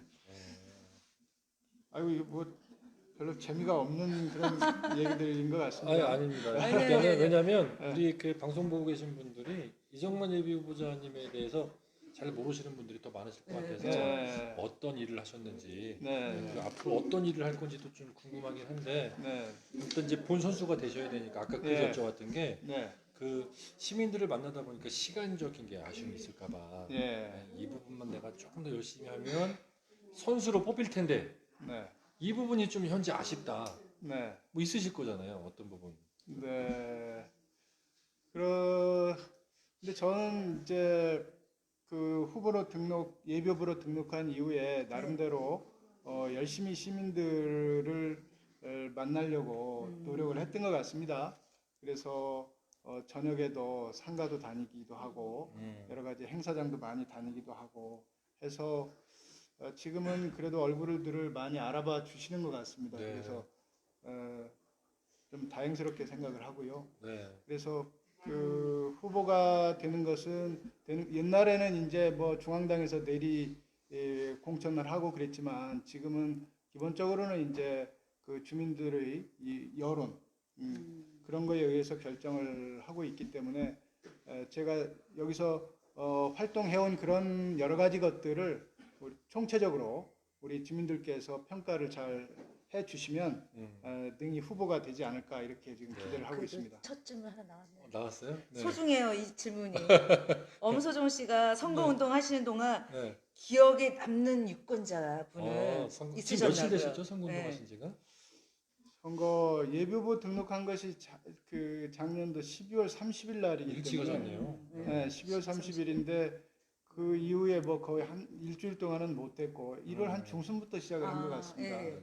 아이고 이거 뭐 별로 재미가 없는 그런 얘기들인 것 같습니다. 아닙니다. 아니, 그러니까 아니, 아니. 왜냐하면 네. 우리 그 방송 보고 계신 분들이 이정만 예비 후보자님에 대해서 잘 모르시는 분들이 더 많으실 것 같아서 네. 어떤 일을 하셨는지 네. 그리고 앞으로 어떤 일을 할 건지도 좀 궁금하긴 한데 네. 일단 이제 본 선수가 되셔야 되니까 아까 그 네. 여쭤봤던 게 네. 그 시민들을 만나다 보니까 시간적인 게 아쉬움이 있을까봐 예. 이 부분만 내가 조금 더 열심히 하면 선수로 뽑힐 텐데 네. 이 부분이 좀 현재 아쉽다. 네. 뭐 있으실 거잖아요. 어떤 부분? 네. 근데 저는 이제 그 예비 후보로 등록한 이후에 나름대로 열심히 시민들을 만나려고 노력을 했던 것 같습니다. 그래서 저녁에도 상가도 다니기도 하고 여러 가지 행사장도 많이 다니기도 하고 해서 지금은 그래도 얼굴들을 많이 알아봐 주시는 것 같습니다. 네. 그래서 좀 다행스럽게 생각을 하고요. 네. 그래서 그 후보가 되는 것은 옛날에는 이제 뭐 중앙당에서 공천을 하고 그랬지만 지금은 기본적으로는 이제 그 주민들의 이 여론 그런 거에 의해서 결정을 하고 있기 때문에 제가 여기서 활동해온 그런 여러 가지 것들을 총체적으로 우리 주민들께서 평가를 잘 주시면 능히 후보가 되지 않을까 이렇게 지금 기대를 하고 그래도 있습니다. 첫 질문 하나 나왔네요. 나왔어요? 네. 소중해요 이 질문이. 엄소정 씨가 선거운동 하시는 동안 네. 기억에 남는 유권자 분을 지금 며칠 있으셨나고요? 되셨죠? 선거운동 네. 하신 지가? 선거 예비후보 등록한 것이 그 작년도 12월 30일 날이기 일찍 때문에 하셨네요. 네, 12월 30일인데 그 이후에 뭐 거의 한 일주일 동안은 못했고 1월 한 중순부터 시작을 한 것 같습니다. 예.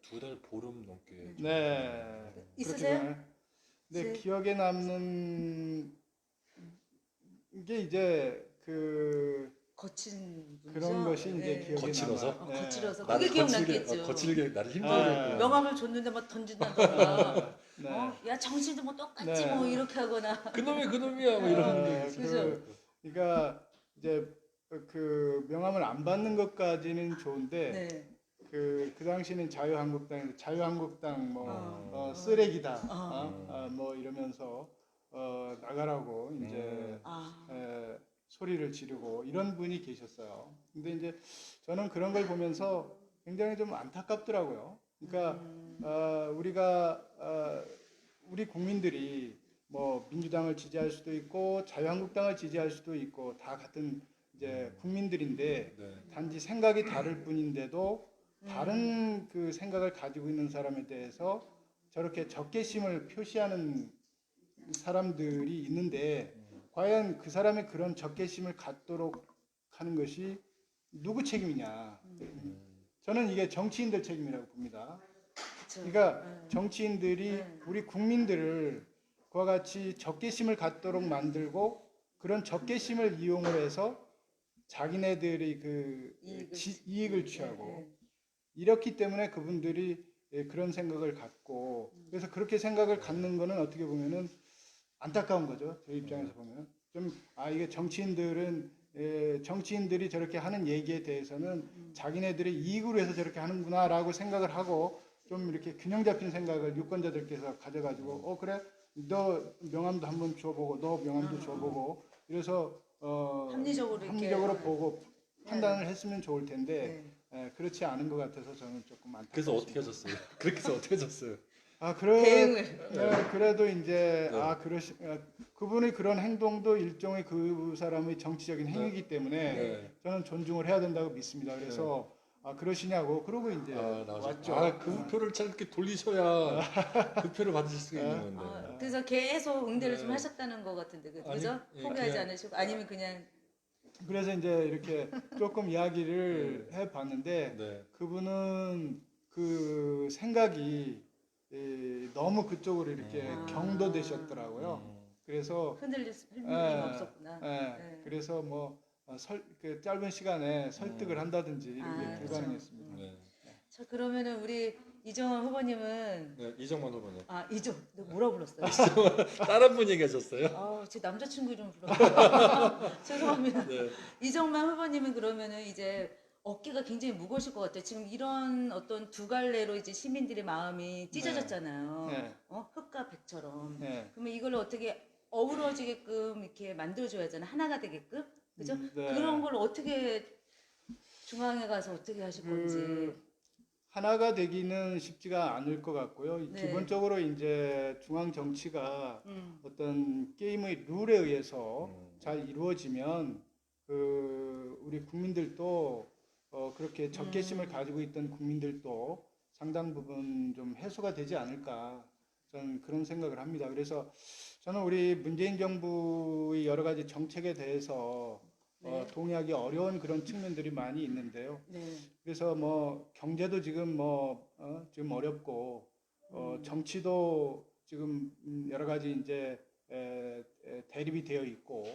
두 달 보름 넘게. 네. 있으세요? 그렇게 네, 제- 기억에 남는 게 이제 그 거친 분이죠? 그런 것이 이제 예. 기억에 거칠어서? 남아요. 거칠어서 나를 그게 기억났겠죠. 거칠게 나를 힘들게 아, 했구나. 명함을 줬는데 막 던진다거나 네. 야 정신도 뭐 똑같지 네. 뭐 이렇게 하거나 그놈이야 뭐 이런 게 있어요. 그죠? 그러니까 이제 그 명함을 안 받는 것까지는 좋은데 네. 그 당시는 자유한국당 뭐 어. 쓰레기다 어. 뭐 이러면서 나가라고 이제 아. 소리를 지르고 이런 분이 계셨어요. 근데 이제 저는 그런 걸 보면서 굉장히 좀 안타깝더라고요. 그러니까 우리 국민들이 뭐 민주당을 지지할 수도 있고 자유한국당을 지지할 수도 있고 다 같은 이제 국민들인데 네. 단지 생각이 다를 뿐인데도 다른 그 생각을 가지고 있는 사람에 대해서 저렇게 적개심을 표시하는 사람들이 있는데 과연 그 사람이 그런 적개심을 갖도록 하는 것이 누구 책임이냐? 저는 이게 정치인들 책임이라고 봅니다. 그쵸. 그러니까 네. 정치인들이 네. 우리 국민들을 그와 같이 적개심을 갖도록 만들고 그런 적개심을 이용을 해서 자기네들이 그 이익을 취하고 네. 이렇기 때문에 그분들이 그런 생각을 갖고 그래서 그렇게 생각을 갖는 거는 어떻게 보면은 안타까운 거죠. 제 입장에서 보면 좀 이게 정치인들이 저렇게 하는 얘기에 대해서는 자기네들의 이익으로 해서 저렇게 하는구나라고 생각을 하고 좀 이렇게 균형 잡힌 생각을 유권자들께서 가져가지고 그래 너 명함도 한번 줘보고 너 명함도 줘보고 이래서 합리적으로 보고 판단을 했으면 좋을 텐데 그렇지 않은 것 같아서 저는 조금 안타깝습니다. 그래서 어떻게 하셨어요? 그렇게 해서 어떻게 하셨어요? 대응을. 그래도 이제 네. 그분의 그런 행동도 일종의 그 사람의 정치적인 행위이기 때문에 네. 저는 존중을 해야 된다고 믿습니다. 그래서 그러시냐고 그러고 이제 왔죠. 그 표를 잘 이렇게 돌리셔야 그 표를 받으실 수 있는 건데. 그래서 계속 응대를 좀 네. 하셨다는 것 같은데 그죠? 아니, 예, 포기하지 그냥- 않으시고 아니면 그냥 그래서 이제 이렇게 조금 이야기를 해봤는데 네. 그분은 그 생각이 너무 그쪽으로 이렇게 경도되셨더라고요. 그래서 흔들릴 힘이 예, 없었구나. 네. 그래서 뭐 그 짧은 시간에 설득을 한다든지 이런 게 그렇죠. 불가능했습니다. 네. 자 그러면은 우리 이정환 후보님은 네, 이정만 후보님. 이정 뭐라 불렀어요? 다른 분 얘기하셨어요? 제 남자친구 이름 불러. 죄송합니다. 네. 이정만 후보님은 그러면은 이제 어깨가 굉장히 무거우실 것 같아요. 지금 이런 어떤 두 갈래로 이제 시민들의 마음이 찢어졌잖아요. 네. 흙과 백처럼. 네. 그러면 이걸 어떻게 어우러지게끔 이렇게 만들어줘야 하잖아요. 하나가 되게끔. 그죠? 네. 그런 걸 어떻게 중앙에 가서 어떻게 하실 건지. 하나가 되기는 쉽지가 않을 것 같고요. 네. 기본적으로 이제 중앙 정치가 어떤 게임의 룰에 의해서 잘 이루어지면 우리 국민들도 그렇게 적개심을 가지고 있던 국민들도 상당 부분 좀 해소가 되지 않을까 저는 그런 생각을 합니다. 그래서 저는 우리 문재인 정부의 여러 가지 정책에 대해서 동의하기 어려운 그런 측면들이 많이 있는데요. 네. 그래서 뭐 경제도 지금 지금 어렵고 정치도 지금 여러 가지 이제 대립이 되어 있고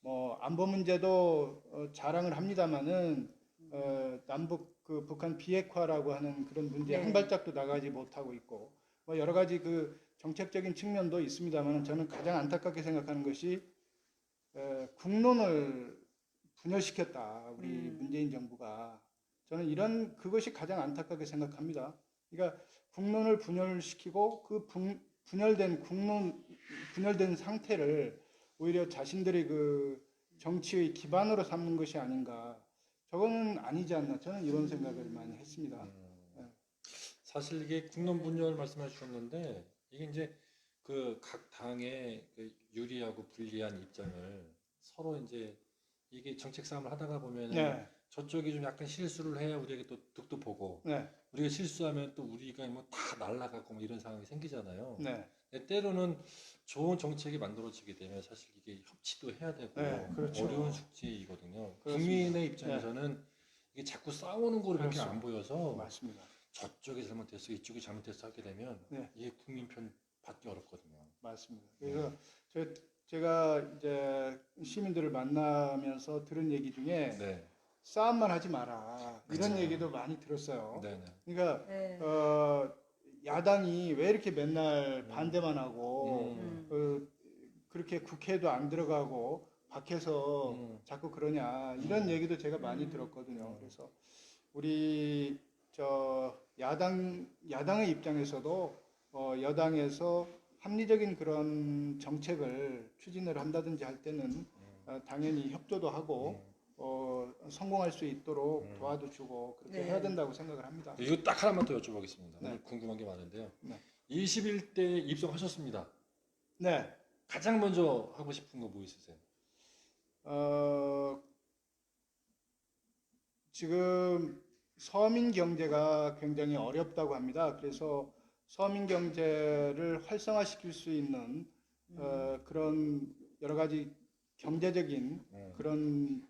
뭐 안보 문제도 자랑을 합니다마는 남북 그 북한 비핵화라고 하는 그런 문제 네. 한 발짝도 나가지 못하고 있고 뭐 여러 가지 그 정책적인 측면도 있습니다만 저는 가장 안타깝게 생각하는 것이 국론을 분열시켰다 우리 문재인 정부가 저는 그것이 가장 안타깝게 생각합니다. 그러니까 국론을 분열시키고 그 분열된 상태를 오히려 자신들의 그 정치의 기반으로 삼는 것이 아닌가. 저거는 아니지 않나. 저는 이런 생각을 많이 했습니다. 사실 이게 국론 분열 말씀해 주셨는데 이게 이제 그 각 당의 그 유리하고 불리한 입장을 서로 이제 이게 정책 싸움을 하다가 보면 네. 저쪽이 좀 약간 실수를 해야 우리에게 또 득도 보고 네. 우리가 실수하면 또 우리가 뭐 다 날아가고 뭐 이런 상황이 생기잖아요. 네. 근데 때로는 좋은 정책이 만들어지게 되면 사실 이게 협치도 해야 되고 네, 그렇죠. 어려운 숙제이거든요. 그렇습니다. 국민의 입장에서는 이게 자꾸 싸우는 거로밖에 안 보여서 맞습니다. 저쪽이 잘못했어 이쪽이 잘못했어 하게 되면 네. 이게 국민 편 받기 어렵거든요. 맞습니다. 그래서 제가 이제 시민들을 만나면서 들은 얘기 중에 네, 싸움만 하지 마라 이런 그쵸. 얘기도 많이 들었어요. 네, 네. 그러니까 네. 야당이 왜 이렇게 맨날 반대만 하고 음. 그렇게 국회에도 안 들어가고 밖에서 자꾸 그러냐 이런 얘기도 제가 많이 들었거든요. 그래서 우리 저 야당의 입장에서도 여당에서 합리적인 그런 정책을 추진을 한다든지 할 때는 당연히 협조도 하고 성공할 수 있도록 도와도 주고 그렇게 네. 해야 된다고 생각을 합니다. 이거 딱 하나만 더 여쭤보겠습니다. 네. 오늘 궁금한 게 많은데요. 네. 21대 입성하셨습니다. 네. 가장 먼저 하고 싶은 거 뭐 있으세요? 지금 서민 경제가 굉장히 어렵다고 합니다. 그래서 서민 경제를 활성화시킬 수 있는 그런 여러 가지 경제적인 그런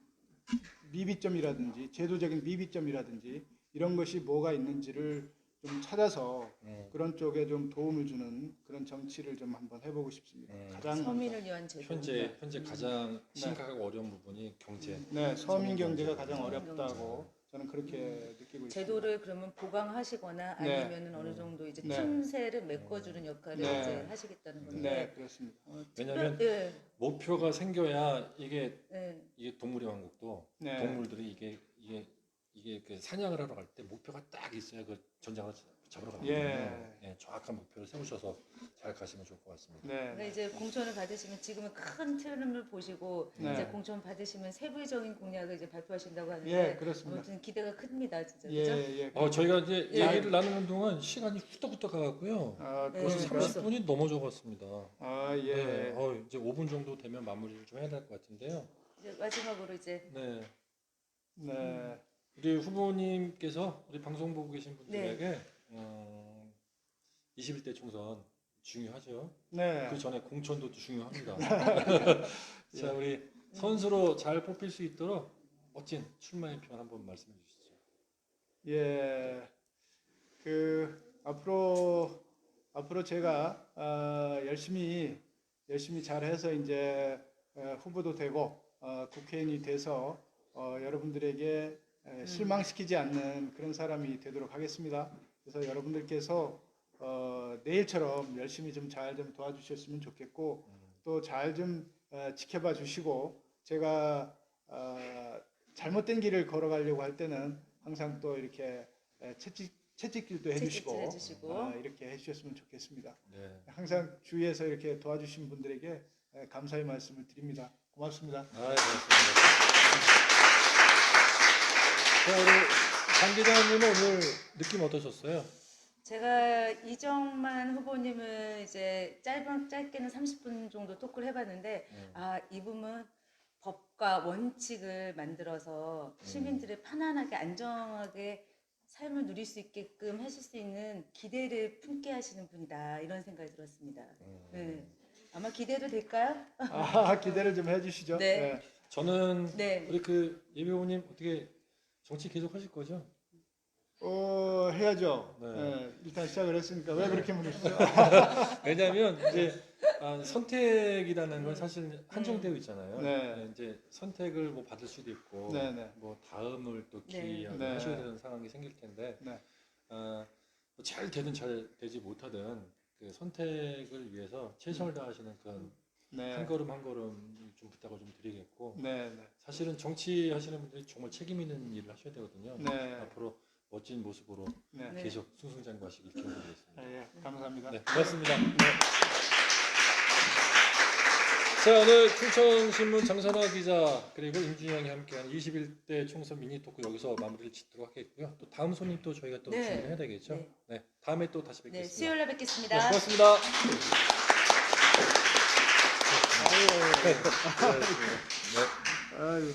미비점이라든지 제도적인 미비점이라든지 이런 것이 뭐가 있는지를 좀 찾아서 그런 쪽에 좀 도움을 주는 그런 정치를 좀 한번 해보고 싶습니다. 가장 서민을 위한 제도. 현재 가장 심각하고 어려운 부분이 경제. 네, 서민 경제가 경제. 가장 어렵다고 저는 그렇게 느끼고 있습니다. 제도를 그러면 보강하시거나 네. 아니면은 어느 정도 이제 네. 틈새를 메꿔주는 역할을 네. 이제 하시겠다는 건데. 네, 그렇습니다. 왜냐하면 예. 목표가 생겨야 이게 예. 동물의 왕국도 네. 동물들이 이게 그 사냥을 하러 갈 때 목표가 딱 있어야 그 전장을 잡으러 가거든요. 예. 정확한 목표를 세우셔서 잘 가시면 좋을 것 같습니다. 네. 그러니까 이제 공천을 받으시면 지금은 큰 틀을 보시고 네. 이제 공천 받으시면 세부적인 공약을 이제 발표하신다고 하는데 예, 그렇습니다. 아무튼 기대가 큽니다, 진짜. 예, 그죠? 예. 저희가 이제 예. 얘기를 나누는 동안 시간이 후딱후딱 가고요. 아, 네. 벌써 그렇습니까? 30분이 넘어져 갔습니다. 아, 예. 네, 이제 5분 정도 되면 마무리를 좀 해야 될 것 같은데요. 이제 마지막으로 이제 네, 네. 우리 후보님께서 우리 방송 보고 계신 분들에게 네. 21대 총선 중요하죠. 네. 그 전에 공천도 중요합니다. 자, 우리 선수로 잘 뽑힐 수 있도록 멋진 출마의 표현 한번 말씀해 주시죠. 예. 앞으로 제가 열심히 잘해서 이제 후보도 되고 국회의원이 돼서 여러분들에게 실망시키지 않는 그런 사람이 되도록 하겠습니다. 그래서 여러분들께서 내일처럼 열심히 좀 잘 좀 도와주셨으면 좋겠고 또 잘 좀 지켜봐 주시고 제가 잘못된 길을 걸어가려고 할 때는 항상 또 이렇게 채찍질도 해주시고 채찍질 해주시고. 이렇게 해주셨으면 좋겠습니다. 네. 항상 주위에서 이렇게 도와주신 분들에게 감사의 말씀을 드립니다. 고맙습니다. 고맙습니다. 자, 우리 장 기자님은 오늘 느낌 어떠셨어요? 제가 이정만 후보님은 이제 짧게는 30분 정도 토크를 해봤는데 이분은 법과 원칙을 만들어서 시민들이 편안하게 안정하게 삶을 누릴 수 있게끔 하실 수 있는 기대를 품게 하시는 분이다 이런 생각이 들었습니다. 네. 아마 기대도 될까요? 기대를 좀 해주시죠. 네. 저는 네. 우리 그 예비 후보님 어떻게 정치 계속 하실 거죠? 해야죠. 네. 네, 일단 시작을 했으니까 왜 그렇게 물으시죠? 왜냐하면 이제 선택이라는 건 사실 한정되어 있잖아요. 네. 이제 선택을 뭐 받을 수도 있고, 네, 네. 뭐 다음을 또 네. 기약을 네. 하셔야 되는 상황이 생길 텐데, 네. 잘 되든 잘 되지 못하든 그 선택을 위해서 최선을 다하시는 그런 네. 한 걸음 한 걸음 좀 부탁을 좀 드리겠고, 네, 네. 사실은 정치하시는 분들이 정말 책임 있는 일을 하셔야 되거든요. 네. 앞으로 멋진 모습으로 네. 네. 계속 승승장구하시길 기원드리겠습니다. 감사합니다. 네, 고맙습니다. 자, 자, 오늘 춘천신문 장선화 기자 그리고 임준영이 함께한 21대 총선 미니 토크 여기서 마무리를 짓도록 하겠고요. 또 다음 손님 또 저희가 또 네. 준비해야 되겠죠. 네. 네, 다음에 또 다시 네, 뵙겠습니다. 수요일 날 뵙겠습니다. 네, 고맙습니다. 네. 아유.